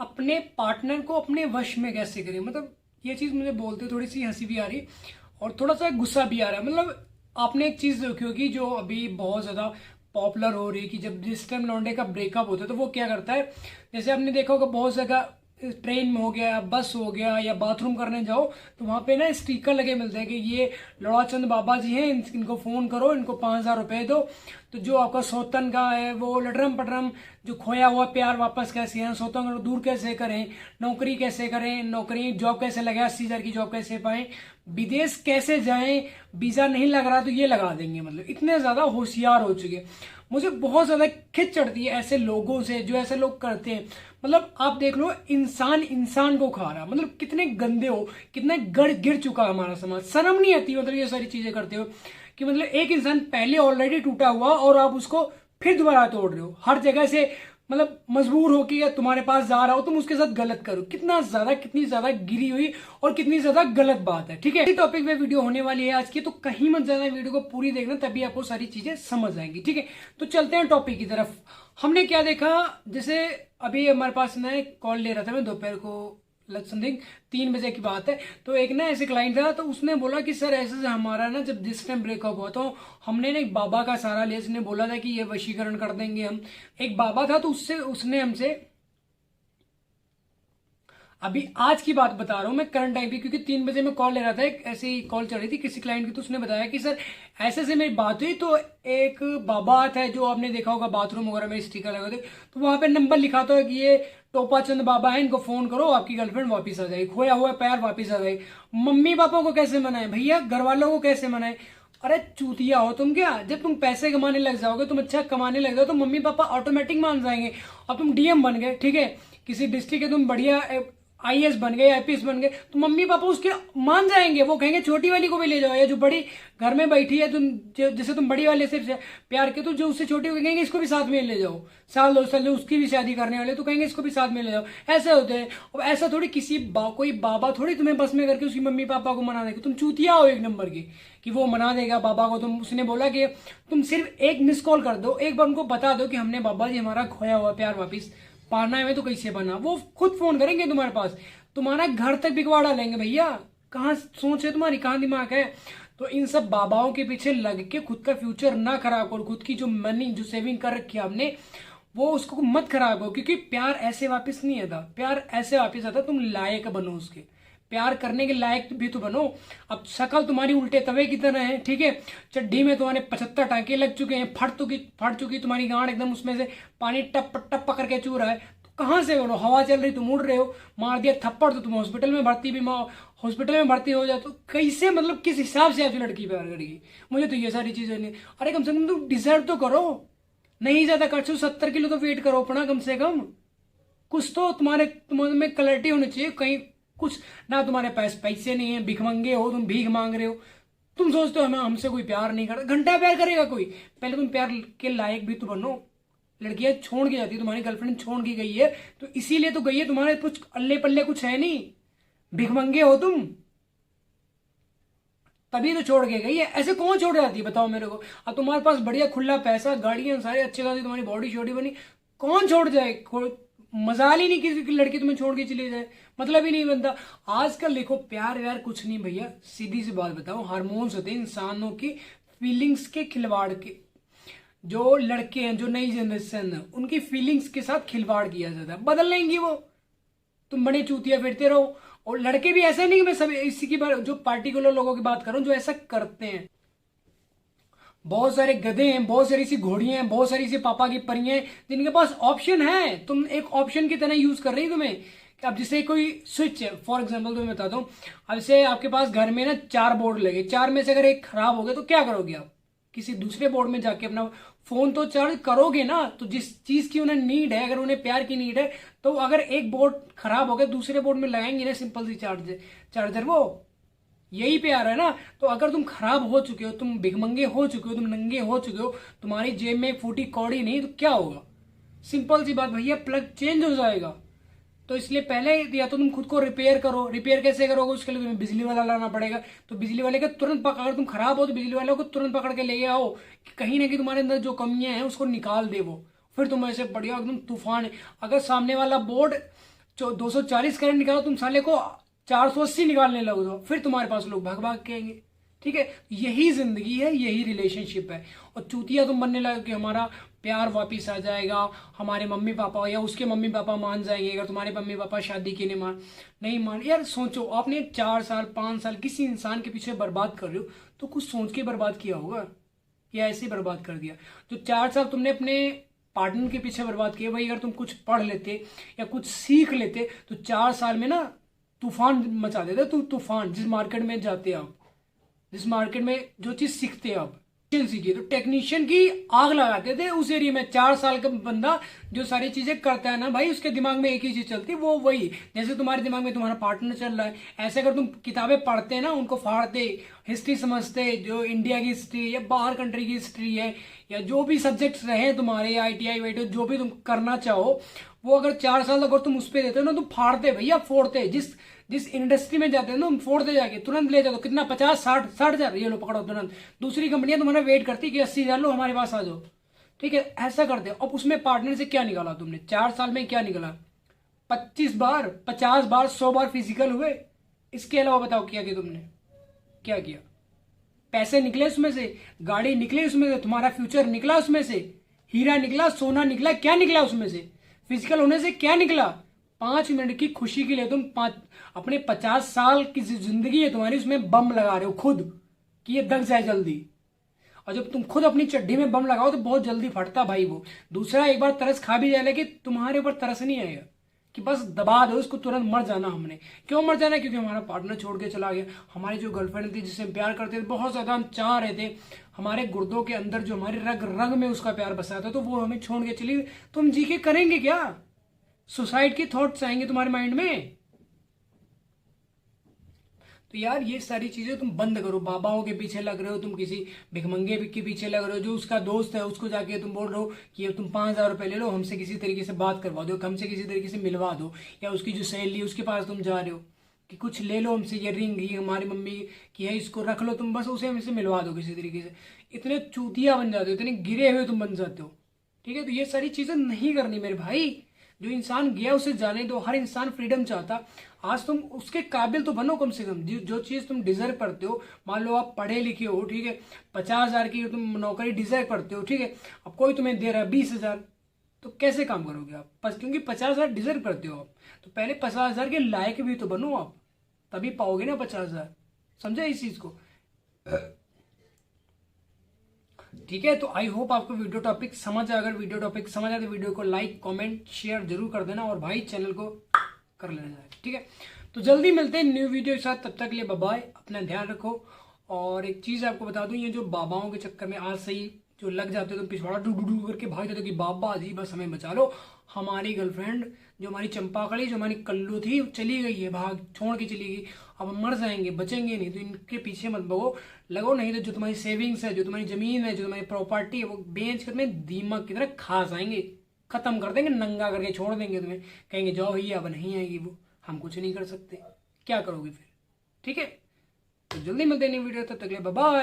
अपने पार्टनर को अपने वश में कैसे करें। मतलब ये चीज मुझे बोलते थोड़ी सी हंसी भी आ रही और थोड़ा सा गुस्सा भी आ रहा है। मतलब आपने एक चीज देखी होगी जो अभी बहुत ज्यादा पॉपुलर हो रही है कि जब जिस टाइम लौंडे का ब्रेकअप होता है तो वो क्या करता है, जैसे आपने देखा होगा बहुत जगह ट्रेन में हो गया, बस हो गया, या बाथरूम करने जाओ तो वहां पे ना स्टिकर लगे मिलते हैं कि ये लोड़ाचंद बाबा जी हैं, इनको फोन करो, इनको 5,000 रुपए दो। तो जो आपका सौतन का है वो लटरम पटरम, जो खोया हुआ प्यार वापस कैसे है, सौतन को दूर कैसे करें, नौकरी कैसे करें, नौकरी जॉब कैसे लगे, 80,000 की जॉब कैसे पाएं, विदेश कैसे जाएं, वीजा नहीं लग रहा तो ये लगा देंगे। मतलब इतने ज्यादा होशियार हो चुके। मुझे बहुत ज्यादा खिंच चढ़ती है ऐसे लोगों से जो ऐसे लोग करते हैं। मतलब आप देख लो, इंसान इंसान को खा रहा। मतलब कितने गंदे हो, कितने गड़ गिर चुका है हमारा समाज। शर्म नहीं आती मतलब ये सारी चीजें करते हो कि मतलब एक इंसान पहले ऑलरेडी टूटा हुआ और आप उसको फिर दोबारा तोड़ रहे हो हर जगह से। मतलब मजबूर हो कि या तुम्हारे पास जा रहा हो तुम उसके साथ गलत करो। कितनी ज्यादा गिरी हुई और कितनी ज्यादा गलत बात है। ठीक है, इसी टॉपिक पे वीडियो होने वाली है आज की, तो कहीं मत जाना, वीडियो को पूरी देखना तभी आपको सारी चीजें समझ आएंगी। ठीक है, तो चलते हैं टॉपिक की तरफ। हमने क्या देखा, जैसे अभी हमारे पास ना एक कॉल ले रहा था मैं दोपहर को, समथिंग 3 बजे की बात है। तो एक ना ऐसे क्लाइंट था, तो उसने बोला कि सर ऐसे से हमारा ना जब जिस टाइम ब्रेकअप हुआ तो हमने ना एक बाबा का सहारा लिया। उसने बोला था कि ये वशीकरण कर देंगे हम। एक बाबा था तो उसने हमसे, अभी आज की बात बता रहा हूं मैं, करंट टाइम की, क्योंकि 3 बजे में कॉल ले रहा था, एक ऐसी कॉल चल रही थी किसी क्लाइंट की। तो उसने बताया कि सर ऐसे से मेरी बात हुई, तो एक बाबा था जो आपने देखा होगा बाथरूम वगैरह में स्टिकर लगे थे, तो वहां पे नंबर लिखा था कि ये टोपा चंद बाबा है, इनको फोन करो, आपकी गर्लफ्रेंड वापिस आ जाएगी, खोया हुआ प्यार वापिस आ जाएगी। मम्मी पापा को कैसे मनाए भैया, घर वालों को कैसे मनाए। अरे चूतिया हो तुम क्या, जब तुम पैसे कमाने लग जाओगे, तुम अच्छा कमाने लग जाओ तो मम्मी पापा ऑटोमेटिक मान जाएंगे। अब तुम डीएम बन गए, ठीक है, किसी डिस्ट्रिक्ट के तुम बढ़िया आईएएस बन गए, आईपीएस बन गए, तो मम्मी पापा उसके मान जाएंगे। वो कहेंगे छोटी वाली को भी ले जाओ, या जो बड़ी घर में बैठी है, तुम जैसे तुम बड़ी वाले से प्यार के, तो जो उससे छोटी को कहेंगे इसको भी साथ में ले जाओ। साल 2 साल जो उसकी भी शादी करने वाले तो कहेंगे इसको भी साथ में ले जाओ। ऐसे होते हैं। अब ऐसा थोड़ी कोई बाबा थोड़ी तुम्हें बस में करके उसकी मम्मी पापा को मना देगा। तुम चूतिया हो एक नंबर की कि वो मना देगा बाबा को। तुम, उसने बोला कि तुम सिर्फ एक मिस कॉल कर दो, एक बार उनको बता दो कि हमने बाबा जी हमारा खोया हुआ प्यार वापिस पाना है, तो कैसे बना, वो खुद फोन करेंगे तुम्हारे पास, तुम्हारा घर तक बिकवा डालेंगे। भैया कहाँ सोच है तुम्हारी, कहाँ दिमाग है। तो इन सब बाबाओं के पीछे लग के खुद का फ्यूचर ना खराब करो, खुद की जो मनी जो सेविंग कर रखी है आपने वो उसको मत खराब करो, क्योंकि प्यार ऐसे वापस नहीं आता। प्यार ऐसे वापस आता तुम लायक बनो उसके, प्यार करने के लायक भी तो बनो। अब शक्ल तुम्हारी उल्टे तवे की तरह है, ठीक है, चड्डी में तुम्हारे 75 टांके लग चुके हैं, फट चुकी तुम्हारी गांड एकदम, उसमें से पानी टप टप पकड़ के चू रहा है। तो कहाँ से बनो, हवा चल रही तुम उड़ रहे हो, मार दिया थप्पड़ तो तुम हॉस्पिटल में भर्ती, भी हॉस्पिटल में भर्ती हो जाए, तो कैसे, मतलब किस हिसाब से आपसे लड़की प्यार करेगी। मुझे तो ये सारी चीजें नहीं। अरे कम से कम तुम डिजर्व तो करो, नहीं ज्यादा कर, 70 किलो तो वेट करो अपना कम से कम। कुछ तो तुम्हारे में क्लैरिटी होनी चाहिए कहीं। कुछ ना तुम्हारे पास पैसे नहीं है, भिखमंगे हो, तुम भीख मांग रहे हो, तुम सोचते हो हमें हमसे कोई प्यार नहीं करता। घंटा प्यार करेगा कोई, पहले तुम प्यार के लायक भी तो बनो। लड़कियां छोड़ के जाती है, तुम्हारी गर्लफ्रेंड छोड़ के गई है तो इसीलिए तो गई है, तुम्हारे कुछ अल्ले पल्ले कुछ है नहीं, भिखमंगे हो तुम, तभी तो छोड़ के गई है। ऐसे कौन छोड़ जाती है बताओ मेरे को। अब तुम्हारे पास बढ़िया खुला पैसा, गाड़ियां सारे अच्छे खासी, तुम्हारी बॉडी शॉडी बनी, कौन छोड़ जाए। मजाल ही नहीं किसी की लड़की तुम्हें छोड़ के चली जाए, मतलब ही नहीं बनता। आजकल देखो प्यार व्यार कुछ नहीं भैया, सीधी सी बात बताओ, हार्मोन्स होते हैं इंसानों की फीलिंग्स के खिलवाड़ के। जो लड़के हैं, जो नई जनरेशन है, उनकी फीलिंग्स के साथ खिलवाड़ किया जाता है, बदल लेंगी वो। तुम बड़े चूतिया फिरते रहो। और लड़के भी ऐसे नहीं कि मैं सब इसी की बात, जो पार्टिकुलर लोगों की बात कर रहा हूं जो ऐसा करते हैं। बहुत सारे गधे हैं, बहुत सारी सी घोड़ियां हैं, बहुत सारी सी पापा की परियां हैं जिनके पास ऑप्शन है। तुम एक ऑप्शन की तरह यूज कर रही तुम्हें कि अब जैसे कोई स्विच है, फॉर एग्जांपल तुम्हें बताता हूँ। अब जैसे आपके पास घर में ना 4 बोर्ड लगे, 4 में से अगर एक खराब हो गया तो क्या करोगे आप, किसी दूसरे बोर्ड में जाके अपना फोन तो चार्ज करोगे ना। तो जिस चीज की उन्हें नीड है, अगर उन्हें प्यार की नीड है, तो अगर एक बोर्ड खराब हो गया दूसरे बोर्ड में लगाएंगे ना सिंपल सी चार्जर, वो यही प्यार है ना। तो अगर तुम खराब हो चुके हो, तुम भिखमंगे हो चुके हो, तुम नंगे हो चुके हो, तुम्हारी जेब में फूटी कौड़ी नहीं, तो क्या होगा। सिंपल सी बात भैया, प्लग चेंज हो जाएगा। तो इसलिए पहले या तो तुम खुद को रिपेयर करो। रिपेयर कैसे करोगे, उसके लिए तुम्हें बिजली वाला लाना पड़ेगा। तो बिजली वाले का तुरंत अगर तुम खराब हो तो बिजली वाले को तुरंत पकड़ के ले आओ कि कहीं ना कहीं तुम्हारे अंदर जो कमियां हैं उसको निकाल दे वो। फिर तुम ऐसे बढ़िया एकदम तूफान है। अगर सामने वाला बोर्ड 240 करंट निकालो, तुम साले को 480 निकालने लगो तो फिर तुम्हारे पास लोग भाग भाग के आएंगे। ठीक है, यही जिंदगी है, यही रिलेशनशिप है। और चूतिया तुम बनने लगे कि हमारा प्यार वापिस आ जाएगा, हमारे मम्मी पापा या उसके मम्मी पापा मान जाएंगे अगर तुम्हारे मम्मी पापा शादी के नहीं मान। यार सोचो, आपने 4 साल 5 साल किसी इंसान के पीछे बर्बाद कर रहे हो तो कुछ सोच के बर्बाद किया होगा या ऐसे ही बर्बाद कर दिया। जो 4 साल तुमने अपने पार्टनर के पीछे बर्बाद किया, भाई अगर तुम कुछ पढ़ लेते या कुछ सीख लेते तो 4 साल में ना तूफान मचा देते। तूफान जिस मार्केट में जाते आप, जिस मार्केट में जो चीज सीखते आप, सीखिए तो टेक्नीशियन की आग लगाते थे उस एरिया में। 4 साल का बंदा जो सारी चीजें करता है ना भाई, उसके दिमाग में एक ही चीज चलती है, वो वही जैसे तुम्हारे दिमाग में तुम्हारा पार्टनर चल रहा है। ऐसे अगर तुम किताबें पढ़ते ना, उनको फाड़ते, हिस्ट्री समझते, जो इंडिया की हिस्ट्री या बाहर कंट्री की हिस्ट्री है या जो भी सब्जेक्ट्स रहे तुम्हारे, ITI वाईटी जो भी तुम करना चाहो, वो अगर 4 साल अगर तुम उस पर देते हो ना, तुम फाड़ते भैया, फोड़ते। जिस इंडस्ट्री में जाते हैं ना, तुम फोड़ते जाके तुरंत ले जाओ। कितना 50 60 60 हजार, ये लो पकड़ो तुरंत। दूसरी कंपनियां तुम्हारा वेट करती कि 80 हजार लो हमारे पास आ जाओ। ठीक है, ऐसा करते हो। अब उसमें पार्टनर से क्या निकाला तुमने 4 साल में? क्या निकाला? 25 बार 50 बार 100 बार फिजिकल हुए। इसके अलावा बताओ क्या किया तुमने? क्या किया? पैसे निकले उसमें से, गाड़ी निकली उसमें से, तुम्हारा फ्यूचर निकला उसमें से, हीरा निकला, सोना निकला, क्या निकला उसमें से? फिजिकल होने से क्या निकला? 5 मिनट की खुशी के लिए तुम अपने 50 साल की जिंदगी है तुम्हारी, उसमें बम लगा रहे हो खुद कि ये दग जाए जल्दी। और जब तुम खुद अपनी चड्डी में बम लगाओ तो बहुत जल्दी फटता भाई वो। दूसरा एक बार तरस खा भी जाए, लेकिन तुम्हारे ऊपर तरस नहीं आएगा कि बस दबा दो इसको, तुरंत मर जाना हमने। क्यों मर जाना? क्योंकि हमारा पार्टनर छोड़ के चला गया। हमारी जो गर्लफ्रेंड थी जिससे हम प्यार करते थे, बहुत ज्यादा हम चाह रहे थे, हमारे गुर्दों के अंदर जो हमारे रग रग में उसका प्यार बसा था, तो वो हमें छोड़ के चली। तुम जी के करेंगे क्या? सुसाइड के थॉट्स आएंगे तुम्हारे माइंड में। तो यार ये सारी चीजें तुम बंद करो। बाबाओं के पीछे लग रहे हो, तुम किसी भिखमंगे के पीछे लग रहे हो, जो उसका दोस्त है उसको जाके तुम बोल रहे हो कि तुम 5,000 रुपए ले लो, हमसे किसी तरीके से बात करवा दो, हमसे किसी तरीके से मिलवा दो। या उसकी जो सहेली उसके पास तुम जा रहे हो कि कुछ ले लो हमसे, ये रिंग ये हमारी मम्मी की है, इसको रख लो, तुम बस उसे हमसे मिलवा दो किसी तरीके से। इतने चूतिया बन जाते हो, इतने गिरे हुए तुम बन जाते हो। ठीक है, तो ये सारी चीजें नहीं करनी मेरे भाई। जो इंसान गया उसे जाने दो। हर इंसान फ्रीडम चाहता। आज तुम उसके काबिल तो बनो कम से कम, जो चीज तुम डिजर्व करते हो। मान लो आप पढ़े लिखे हो, ठीक है, 50,000 की तुम नौकरी डिजर्व करते हो, ठीक है, अब कोई तुम्हें दे रहा है 20,000, तो कैसे काम करोगे आप? क्योंकि 50,000 डिजर्व करते हो आप, तो पहले 50,000 के लायक भी तो बनो आप, तभी पाओगे ना 50,000। समझा इस चीज को? ठीक है, तो आई होप आपको वीडियो टॉपिक समझ आया। अगर वीडियो टॉपिक समझ आए तो वीडियो को लाइक कमेंट शेयर जरूर कर देना, और भाई चैनल को कर लेना। ठीक है, तो जल्दी मिलते हैं न्यू वीडियो के साथ। तब तक के लिए बाय बाय, अपना ध्यान रखो। और एक चीज आपको बता दूं, ये जो बाबाओं के चक्कर में आज से ही जो लग जाते हो, तो पिछवाड़ा डू डू करके भाग जाते हो कि बाबा जी बस हमें बचा लो। हमारी गर्लफ्रेंड जो हमारी चंपाकली, जो हमारी कल्लू थी, वो चली गई है, भाग छोड़ के चली गई। अब हम मर जाएंगे, बचेंगे नहीं। तो इनके पीछे मत लगो, नहीं तो जो तुम्हारी सेविंग्स है, जो तुम्हारी जमीन है, जो तुम्हारी प्रॉपर्टी है, वो बेच कर तुम्हें दीमक की तरह खा जाएंगे, खत्म कर देंगे, नंगा करके छोड़ देंगे तुम्हें। कहेंगे जाओ भैया, अब नहीं आएगी वो, हम कुछ नहीं कर सकते। क्या करोगे फिर? ठीक है, तो जल्दी मिलते हैं न्यू वीडियो, तब तक के लिए बाय बाय।